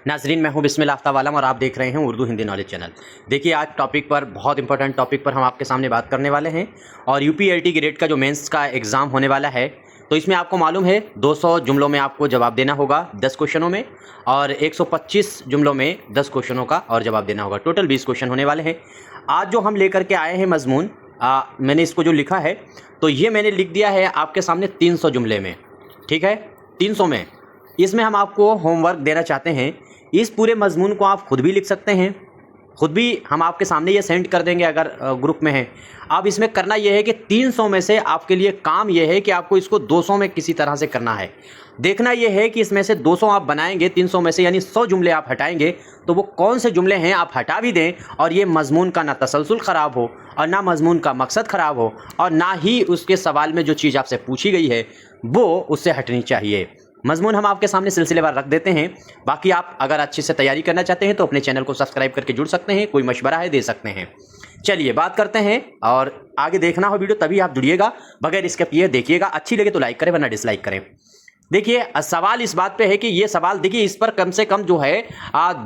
नाजरीन, मैं हूं बिस्मिल्लाह आफ्ताब आलम और आप देख रहे हैं उर्दू हिंदी नॉलेज चैनल। देखिए, आज टॉपिक पर बहुत इंपॉर्टेंट टॉपिक पर हम आपके सामने बात करने वाले हैं। और यूपीएलटी ग्रेड का जो मेंस का एग्ज़ाम होने वाला है, तो इसमें आपको मालूम है 200 जुमलों में आपको जवाब देना होगा 10 क्वेश्चनों में, और 125 जुमलों में 10 क्वेश्चनों का और जवाब देना होगा। टोटल 20 क्वेश्चन होने वाले हैं। आज जो हम लेकर के आए हैं मजमून, मैंने इसको जो लिखा है, तो ये मैंने लिख दिया है आपके सामने 300 जुमले में। ठीक है, 300 में। इसमें हम आपको होमवर्क देना चाहते हैं। इस पूरे मजमून को आप खुद भी लिख सकते हैं, खुद भी हम आपके सामने ये सेंड कर देंगे अगर ग्रुप में है। अब इसमें करना यह है कि 300 में से आपके लिए काम यह है कि आपको इसको 200 में किसी तरह से करना है। देखना यह है कि इसमें से 200 आप बनाएंगे 300 में से, यानी 100 जुमले आप हटाएंगे, तो वो कौन से जुमले हैं आप हटा भी दें, और ये मजमून का ना तसलसल ख़राब हो और ना मजमून का मकसद ख़राब हो, और ना ही उसके सवाल में जो चीज़ आपसे पूछी गई है वो उससे हटनी चाहिए। मजमून हम आपके सामने सिलसिलेवार रख देते हैं। बाकी आप अगर अच्छे से तैयारी करना चाहते हैं तो अपने चैनल को सब्सक्राइब करके जुड़ सकते हैं, कोई मशवरा है दे सकते हैं। चलिए बात करते हैं, और आगे देखना हो वीडियो तभी आप जुड़िएगा, बगैर स्किप किए देखिएगा। अच्छी लगे तो लाइक करें, वरना डिसलाइक करें। देखिए, सवाल इस बात पे है कि ये सवाल देखिए, इस पर कम से कम जो है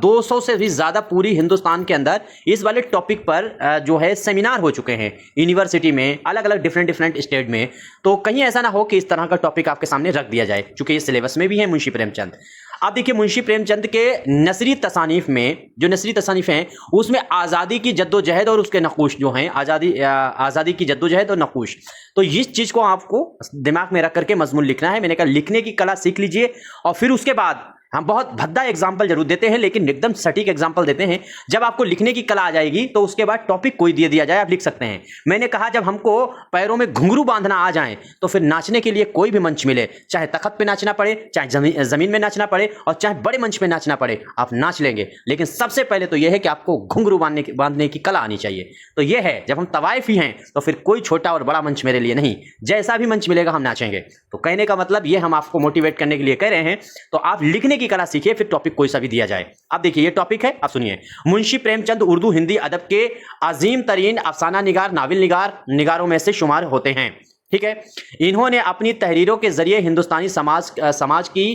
200 से भी ज़्यादा पूरी हिंदुस्तान के अंदर इस वाले टॉपिक पर जो है सेमिनार हो चुके हैं यूनिवर्सिटी में, अलग अलग डिफरेंट स्टेट में। तो कहीं ऐसा ना हो कि इस तरह का टॉपिक आपके सामने रख दिया जाए, चूँकि ये सिलेबस में भी है मुंशी प्रेमचंद। अब देखिए, मुंशी प्रेमचंद के नसरी तसानीफ में, जो नसरी तसानीफ हैं, उसमें आज़ादी की जद्दोजहद और उसके नक़ूश जो हैं, आज़ादी की जद्दोजहद और नक़ूश, तो इस चीज़ को आपको दिमाग में रख करके मजमून लिखना है। मैंने कहा लिखने की कला सीख लीजिए, और फिर उसके बाद हम बहुत भद्दा एग्जाम्पल जरूर देते हैं, लेकिन एकदम सटीक एग्जाम्पल देते हैं। जब आपको लिखने की कला आ जाएगी तो उसके बाद टॉपिक कोई दे दिया जाए आप लिख सकते हैं। मैंने कहा जब हमको पैरों में घुंघरू बांधना आ जाए तो फिर नाचने के लिए कोई भी मंच मिले, चाहे तख्त पे नाचना पड़े, चाहे जमीन में नाचना पड़े, और चाहे बड़े मंच पे नाचना पड़े, आप नाच लेंगे। लेकिन सबसे पहले तो यह है कि आपको घुंघरू बांधने की कला आनी चाहिए। तो यह है, जब हम तवाइफी हैं तो फिर कोई छोटा और बड़ा मंच मेरे लिए नहीं, जैसा भी मंच मिलेगा हम नाचेंगे। तो कहने का मतलब ये, हम आपको मोटिवेट करने के लिए कह रहे हैं। तो आप लिखने की कला सीखिए, फिर टॉपिक कोई सा भी दिया जाए। अब देखिए, ये टॉपिक है, आप सुनिए। मुंशी प्रेमचंद उर्दू हिंदी अदब के अजीम तरीन अफसाना निगार, नावल निगारों में से शुमार होते हैं। ठीक है, इन्होंने अपनी तहरीरों के जरिए हिंदुस्तानी समाज की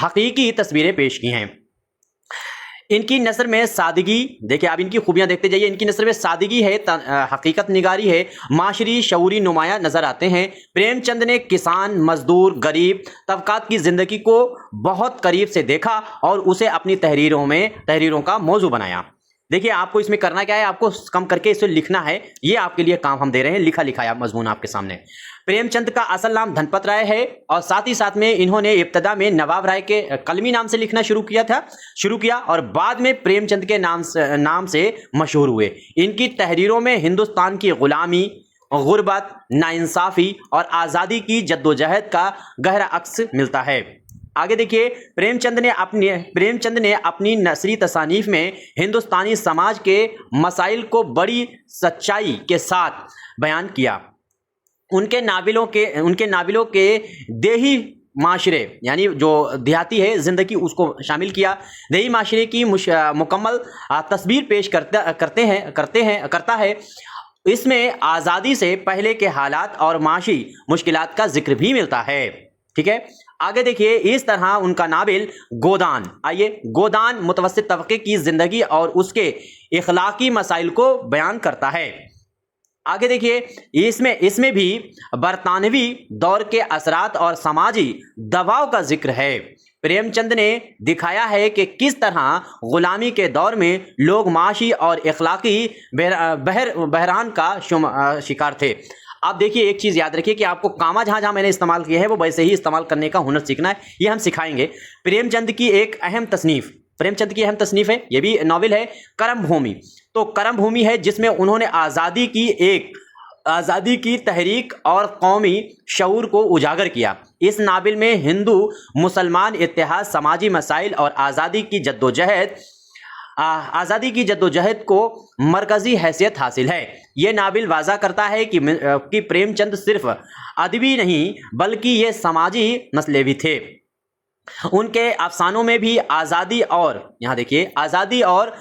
हकीकी तस्वीरें पेश की हैं। इनकी नसर में सादगी, देखिए आप इनकी खूबियां देखते जाइए। इनकी नसर में सादगी है, हकीकत निगारी है, माशरी शऊरी नुमाया नजर आते हैं। प्रेमचंद ने किसान, मजदूर, गरीब तबकात की जिंदगी को बहुत करीब से देखा और उसे अपनी तहरीरों का मौजू बनाया। देखिए, आपको इसमें करना क्या है, आपको कम करके इसे लिखना है। ये आपके लिए काम हम दे रहे हैं, लिखा लिखाया मजमून आपके सामने। प्रेमचंद का असल नाम धनपत राय है, और साथ ही साथ में इन्होंने इब्तदा में नवाब राय के कलमी नाम से लिखना शुरू किया, और बाद में प्रेमचंद के नाम से मशहूर हुए। इनकी तहरीरों में हिंदुस्तान की गुलामी, गुर्बत, नाइंसाफी और आज़ादी की जद्दोजहद का गहरा अक्स मिलता है। आगे देखिए, प्रेमचंद ने अपनी नसरी तसानीफ में हिंदुस्तानी समाज के मसाइल को बड़ी सच्चाई के साथ बयान किया। उनके नावलों के देही माशरे, यानी जो देहाती है जिंदगी, उसको शामिल किया। देही माशरे की मुकम्मल तस्वीर पेश करता है। इसमें आज़ादी से पहले के हालात और माशी मुश्किलात का जिक्र भी मिलता है। ठीक है, आगे देखिए, इस तरह उनका नावल गोदान, आइए, गोदान मुतवस्सित तबके की जिंदगी और उसके इखलाकी मसाइल को बयान करता है। आगे देखिए, इसमें भी बरतानवी दौर के असरात और समाजी दबाव का जिक्र है। प्रेमचंद ने दिखाया है कि किस तरह गुलामी के दौर में लोग माशी और इखलाकी बहरान का शिकार थे। आप देखिए, एक चीज़ याद रखिए कि आपको कामा जहाँ मैंने इस्तेमाल किया है वो वैसे ही इस्तेमाल करने का हुनर सीखना है, ये हम सिखाएंगे। प्रेमचंद की अहम तसनीफ है, ये भी नॉवेल है, करम भूमि। तो करम भूमि है जिसमें उन्होंने आज़ादी की तहरीक और कौमी शऊर को उजागर किया। इस नावल में हिंदू मुसलमान इत्तेहाद, समाजी मसाइल और आज़ादी की जद्दोजहद को मरकज़ी हैसियत हासिल है। ये नावल वाज़ा करता है कि प्रेमचंद सिर्फ अदबी नहीं बल्कि ये समाजी मसले भी थे। उनके अफसानों में भी आज़ादी और, यहाँ देखिए, आज़ादी और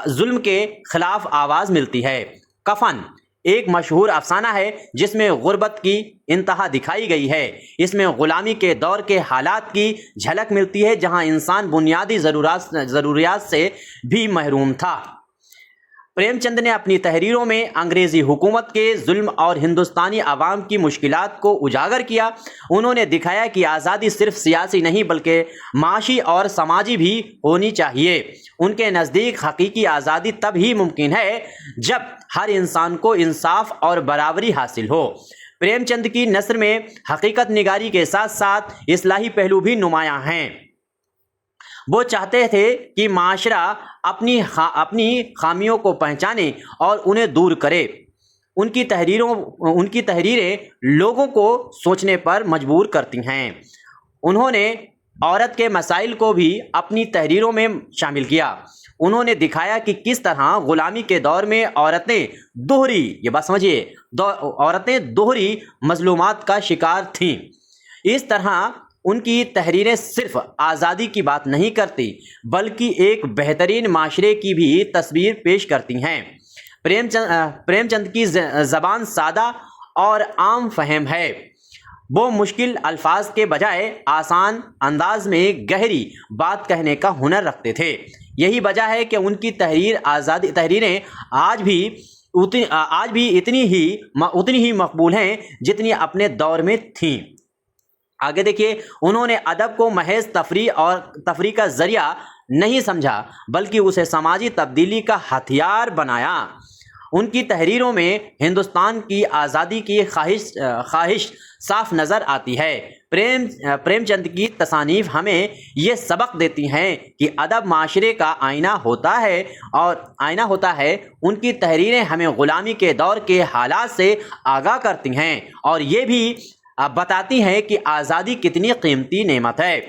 जुल्म के खिलाफ आवाज़ मिलती है। कफन, ایک مشہور افسانہ ہے جس میں غربت کی انتہا دکھائی گئی ہے۔ اس میں غلامی کے دور کے حالات کی جھلک ملتی ہے جہاں انسان بنیادی ضروریات سے بھی محروم تھا۔ پریم چند نے اپنی تحریروں میں انگریزی حکومت کے ظلم اور ہندوستانی عوام کی مشکلات کو اجاگر کیا۔ انہوں نے دکھایا کہ آزادی صرف سیاسی نہیں بلکہ معاشی اور سماجی بھی ہونی چاہیے۔ ان کے نزدیک حقیقی آزادی تب ہی ممکن ہے جب ہر انسان کو انصاف اور برابری حاصل ہو۔ پریم چند کی نثر میں حقیقت نگاری کے ساتھ ساتھ اصلاحی پہلو بھی نمایاں ہیں۔ وہ چاہتے تھے کہ معاشرہ اپنی خامیوں کو پہچانے اور انہیں دور کرے۔ ان کی تحریریں لوگوں کو سوچنے پر مجبور کرتی ہیں۔ انہوں نے عورت کے مسائل کو بھی اپنی تحریروں میں شامل کیا۔ انہوں نے دکھایا کہ کس طرح غلامی کے دور میں عورتیں دوہری مظلومات کا شکار تھیں۔ اس طرح ان کی تحریریں صرف آزادی کی بات نہیں کرتی بلکہ ایک بہترین معاشرے کی بھی تصویر پیش کرتی ہیں۔ پریم چند کی زبان سادہ اور عام فہم ہے۔ وہ مشکل الفاظ کے بجائے آسان انداز میں گہری بات کہنے کا ہنر رکھتے تھے۔ یہی وجہ ہے کہ ان کی تحریریں آج بھی اتنی ہی مقبول ہیں جتنی اپنے دور میں تھیں۔ آگے دیکھیے، انہوں نے ادب کو محض تفریح کا ذریعہ نہیں سمجھا بلکہ اسے سماجی تبدیلی کا ہتھیار بنایا۔ ان کی تحریروں میں ہندوستان کی آزادی کی خواہش صاف نظر آتی ہے۔ پریم چند کی تصانیف ہمیں یہ سبق دیتی ہیں کہ ادب معاشرے کا آئینہ ہوتا ہے۔ ان کی تحریریں ہمیں غلامی کے دور کے حالات سے آگاہ کرتی ہیں اور یہ بھی بتاتی ہیں کہ آزادی کتنی قیمتی نعمت ہے۔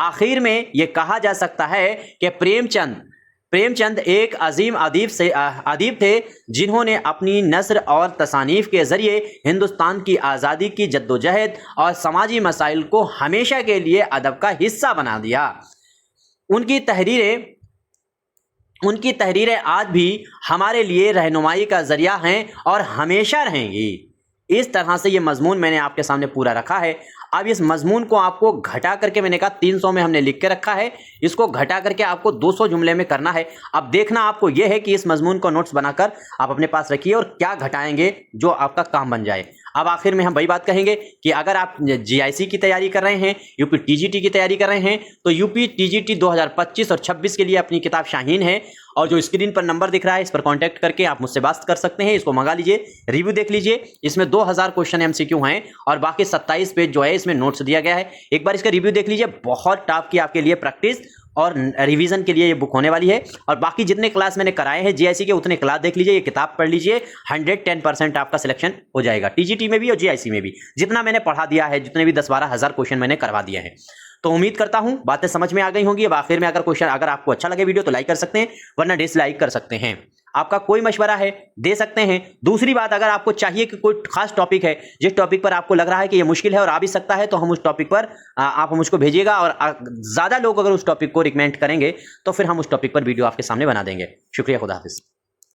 آخر میں یہ کہا جا سکتا ہے کہ پریم چند ایک عظیم ادیب تھے جنہوں نے اپنی نثر اور تصانیف کے ذریعے ہندوستان کی آزادی کی جدوجہد اور سماجی مسائل کو ہمیشہ کے لیے ادب کا حصہ بنا دیا۔ ان کی تحریریں آج بھی ہمارے لیے رہنمائی کا ذریعہ ہیں اور ہمیشہ رہیں گی۔ اس طرح سے یہ مضمون میں نے آپ کے سامنے پورا رکھا ہے۔ اب اس مضمون کو آپ کو گھٹا کر کے، میں نے کہا 300 میں ہم نے لکھ کے رکھا ہے، اس کو گھٹا کر کے آپ کو 200 جملے میں کرنا ہے۔ اب دیکھنا آپ کو یہ ہے کہ اس مضمون کو نوٹس بنا کر آپ اپنے پاس رکھیے اور کیا گھٹائیں گے جو آپ کا کام بن جائے۔ اب آخر میں ہم وہی بات کہیں گے کہ اگر آپ GIC کی تیاری کر رہے ہیں، UP TGT کی تیاری کر رہے ہیں، تو UP TGT 2025 اور 26 کے لیے اپنی کتاب شاہین ہے، اور جو اسکرین پر نمبر دکھ رہا ہے اس پر کانٹیکٹ کر کے آپ مجھ سے بات کر سکتے ہیں۔ اس کو منگا لیجئے، ریویو دیکھ لیجئے۔ اس میں 2000 کوشچن MCQ ہیں اور باقی 27 پیج جو ہے اس میں نوٹس دیا گیا ہے۔ ایک بار اس کا ریویو دیکھ لیجئے، بہت ٹاپ کی آپ کے لیے پریکٹس اور ریویژن کے لیے یہ بک ہونے والی ہے۔ اور باقی جتنے کلاس میں نے کرائے ہیں GIC کے اتنے کلاس دیکھ لیجئے، یہ کتاب پڑھ لیجئے، 110% آپ کا سلیکشن ہو جائے گا TGT میں بھی اور GIC میں بھی، جتنا میں نے پڑھا دیا ہے، جتنے بھی 10-12 ہزار کوشچن میں نے کروا دیا ہے۔ تو امید کرتا ہوں باتیں سمجھ میں آ گئی ہوں گی۔ اب آخر میں اگر آپ کو اچھا لگے ویڈیو تو لائک کر سکتے ہیں، ورنہ ڈس لائک کر سکتے ہیں۔ آپ کا کوئی مشورہ ہے دے سکتے ہیں۔ دوسری بات، اگر آپ کو چاہیے کہ کوئی خاص ٹاپک ہے جس ٹاپک پر آپ کو لگ رہا ہے کہ یہ مشکل ہے اور آ بھی سکتا ہے، تو ہم اس ٹاپک پر آپ مجھ کو بھیجیے گا، اور زیادہ لوگ اگر اس ٹاپک کو ریکمینڈ کریں گے تو پھر ہم اس ٹاپک پر ویڈیو آپ کے سامنے بنا دیں گے۔ شکریہ، خدا حافظ۔